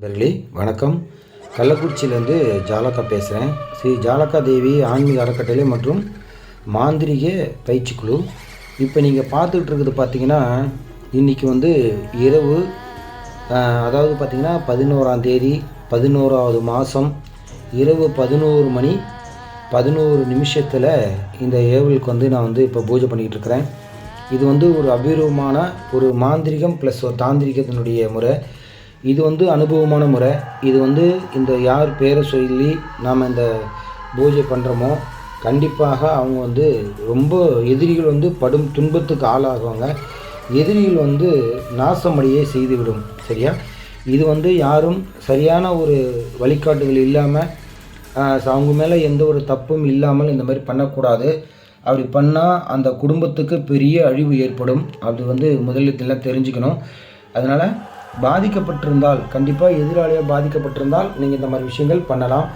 நண்பர்களே வணக்கம். கள்ளக்குறிச்சியிலேருந்து ஜாலக்கா பேசுகிறேன். ஸ்ரீ ஜாலக்கா தேவி ஆன்மீக அறக்கட்டளை மற்றும் மாந்திரிக பயிற்சிக்குழு. இப்போ நீங்கள் பார்த்துக்கிட்டு இருக்குது பார்த்தீங்கன்னா, இன்றைக்கி இரவு, அதாவது பார்த்திங்கன்னா 11ஆம் தேதி 11வது மாதம் இரவு 11 மணி 11 நிமிஷத்தில் இந்த ஏவலுக்கு நான் இப்போ பூஜை பண்ணிக்கிட்டு இருக்கிறேன். இது ஒரு அபூர்வமான ஒரு மாந்திரிகம் ப்ளஸ் ஒரு தாந்திரிகத்தினுடைய முறை. இது அனுபவமான முறை. இது இந்த யார் பேரை சொல்லி நாம் இந்த பூஜை பண்ணுறோமோ கண்டிப்பாக அவங்க ரொம்ப எதிரிகள் படும் துன்பத்துக்கு ஆளாகுவாங்க. எதிரிகள் நாசமடையே செய்துவிடும். சரியா? இது யாரும் சரியான ஒரு வழிகாட்டுதல் இல்லாமல், அவங்க மேலே எந்த ஒரு தப்பும் இல்லாமல் இந்த மாதிரி பண்ணக்கூடாது. அப்படி பண்ணால் அந்த குடும்பத்துக்கு பெரிய அழிவு ஏற்படும். அது முதலில் தெரிஞ்சுக்கணும். அதனால் பாதிக்கப்பட்டிருந்தால், கண்டிப்பாக எதிராளியாக பாதிக்கப்பட்டிருந்தால் நீங்கள் இந்த மாதிரி விஷயங்கள் பண்ணலாம்.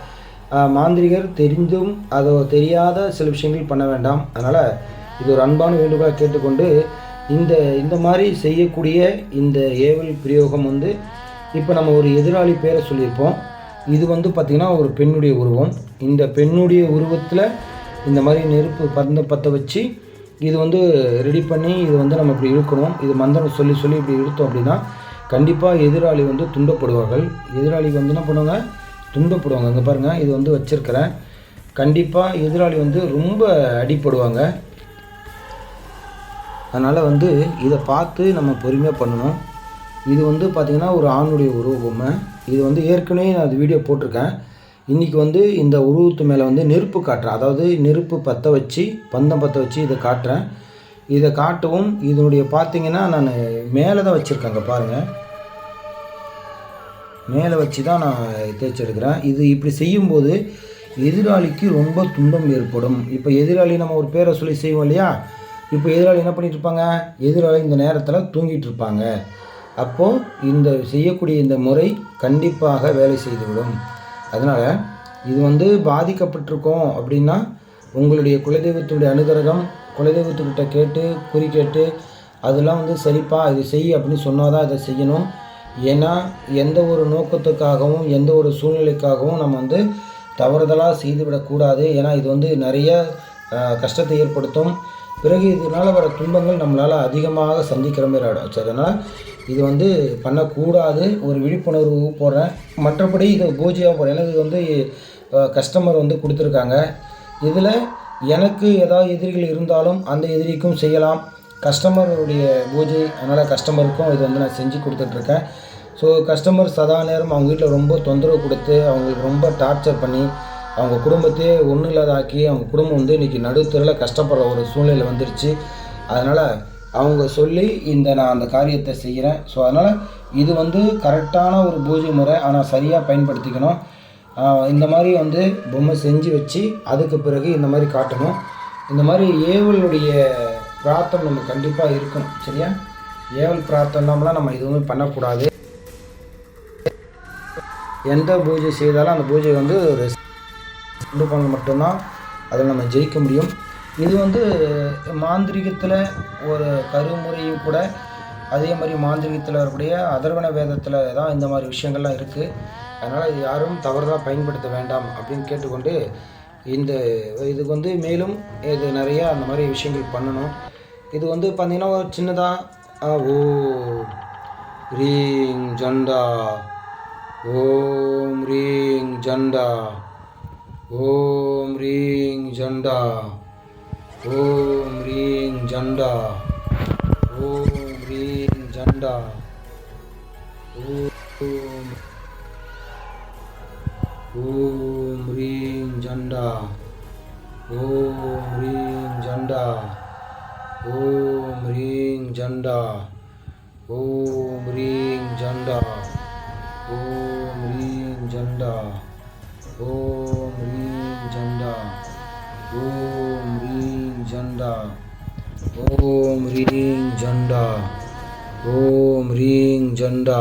மாந்திரிகர் தெரிந்தும் அதோ தெரியாத சில விஷயங்கள் பண்ண வேண்டாம். அதனால் இது ஒரு அன்பான வேண்டுகோளாக கேட்டுக்கொண்டு, இந்த மாதிரி செய்யக்கூடிய இந்த ஏவல் பிரயோகம் இப்போ நம்ம ஒரு எதிராளி பேரை சொல்லியிருப்போம். இது பார்த்திங்கன்னா ஒரு பெண்ணுடைய உருவம். இந்த பெண்ணுடைய உருவத்தில் இந்த மாதிரி நெருப்பு பற்ற வச்சு இது ரெடி பண்ணி இது நம்ம இப்படி இழுக்கணும். இது மந்திரம் சொல்லி இப்படி இழுத்தோம் அப்படின்னா கண்டிப்பாக எதிராளி துன்பப்படுவார்கள். எதிராளி என்ன பண்ணுவாங்க? துன்பப்படுவாங்க. இங்கே பாருங்கள், இது வச்சுருக்கிறேன். கண்டிப்பாக எதிராளி ரொம்ப அடிப்படுவாங்க. அதனால் இதை பார்த்து நம்ம பொறுமையாக பண்ணணும். இது பார்த்திங்கன்னா ஒரு ஆணுடைய உருவம். இது ஏற்கனவே நான் அது வீடியோ போட்டிருக்கேன். இன்றைக்கி இந்த உருவத்து மேலே நெருப்பு காட்டுறேன். அதாவது நெருப்பு பற்ற வச்சு பந்தம் பற்ற வச்சு இதை காட்டுறேன். இதை காட்டவும் இதனுடைய பார்த்திங்கன்னா நான் மேலே தான் வச்சுருக்கேங்க. பாருங்கள், மேலே வச்சு தான் நான் தேய்ச்செடுக்கிறேன். இது இப்படி செய்யும்போது எதிராளிக்கு ரொம்ப துன்பம் ஏற்படும். இப்போ எதிராளி நம்ம ஒரு பேரை சொல்லி செய்வோம் இல்லையா? இப்போ எதிராளி என்ன பண்ணிகிட்டு இருப்பாங்க? எதிராளி இந்த நேரத்தில் தூங்கிட்டு இருப்பாங்க. அப்போது இந்த செய்யக்கூடிய இந்த முறை கண்டிப்பாக வேலை செய்துவிடும். அதனால் இது பாதிக்கப்பட்டிருக்கோம் அப்படின்னா உங்களுடைய குலதெய்வத்தினுடைய அனுகிரகம், குலதெய்வத்துக்கிட்ட கேட்டு குறி கேட்டு அதெல்லாம் சரிப்பா இது செய் அப்படின்னு சொன்னால் தான் இதை செய்யணும். ஏன்னா எந்த ஒரு நோக்கத்துக்காகவும் எந்த ஒரு சூழ்நிலைக்காகவும் நம்ம தவறுதலாக செய்துவிடக்கூடாது. ஏன்னா இது நிறைய கஷ்டத்தை ஏற்படுத்தும். பிறகு இதனால் வர துன்பங்கள் நம்மளால் அதிகமாக சந்திக்கிற மாதிரி ஆகிடும். சரி, அதனால் இது பண்ணக்கூடாது. ஒரு விழிப்புணர்வு போடுறேன். மற்றபடி இது பூஜையாக போடுறேன். எனக்கு இது கஸ்டமர் கொடுத்துருக்காங்க. இதில் எனக்கு ஏதாவது எதிரிகள் இருந்தாலும் அந்த எதிரிக்கும் செய்யலாம். கஸ்டமருடைய பூஜை, அதனால் கஸ்டமருக்கும் இது நான் செஞ்சு கொடுத்துட்ருக்கேன். ஸோ கஸ்டமர் சதா நேரம் அவங்க வீட்டில் ரொம்ப தொந்தரவு கொடுத்து அவங்களுக்கு ரொம்ப டார்ச்சர் பண்ணி அவங்க குடும்பத்தையே ஒன்றும் இல்லாதாக்கி அவங்க குடும்பம் இன்றைக்கி நடுத்தரில் கஷ்டப்படுற ஒரு சூழ்நிலை வந்துருச்சு. அதனால் அவங்க சொல்லி நான் அந்த காரியத்தை செய்கிறேன். ஸோ அதனால் இது கரெக்டான ஒரு பூஜை முறை. ஆனால் சரியாக பயன்படுத்திக்கணும். இந்த மாதிரி பொம்மை செஞ்சு வச்சு அதுக்கு பிறகு இந்த மாதிரி காட்டணும். இந்த மாதிரி ஏவலுடைய பிரார்த்தனை நம்ம கண்டிப்பாக இருக்கணும். சரியா? ஏவல் பிரார்த்தனைலாம் நம்ம எதுவுமே பண்ணக்கூடாது. எந்த பூஜை செய்தாலும் அந்த பூஜை ஒரு பண்ண மட்டும்தான் அதில் நம்ம ஜெயிக்க முடியும். இது மாந்திரிகத்தில் ஒரு கருமுறையும் கூட. அதே மாதிரி மாந்திரிகத்தில் வரக்கூடிய அதர்வண வேதத்தில் தான் இந்த மாதிரி விஷயங்கள்லாம் இருக்குது. அதனால் இது யாரும் தவறுதலாக பயன்படுத்த வேண்டாம் அப்படின்னு கேட்டுக்கொண்டு, இதுக்கு மேலும் இது நிறையா அந்த மாதிரி விஷயங்கள் பண்ணணும். இது பார்த்திங்கன்னா ஒரு சின்னதாக ஓம் ரீங் ஜண்டா, ஓம் ரீங் ஜண்டா, ஓம் ரீங் ஜண்டா, ஓம் ரீங் ஜண்டா, ஓம் ரீங் ஜண்டா, ஓம் ரீங் ஜண்டா, ஓம் ரீங் ஜண்டா, ஓம் ரீங் ஜண்டா, ஓம் ரீங் ஜண்டா, ஓம் ரீங் ஜண்டா, ஓம் ரீங் ஜண்டா, ஓம் ரீங் ஜண்டா, ஓம் ரீங் ஜண்டா, ஓம் ரீங் ஜண்டா.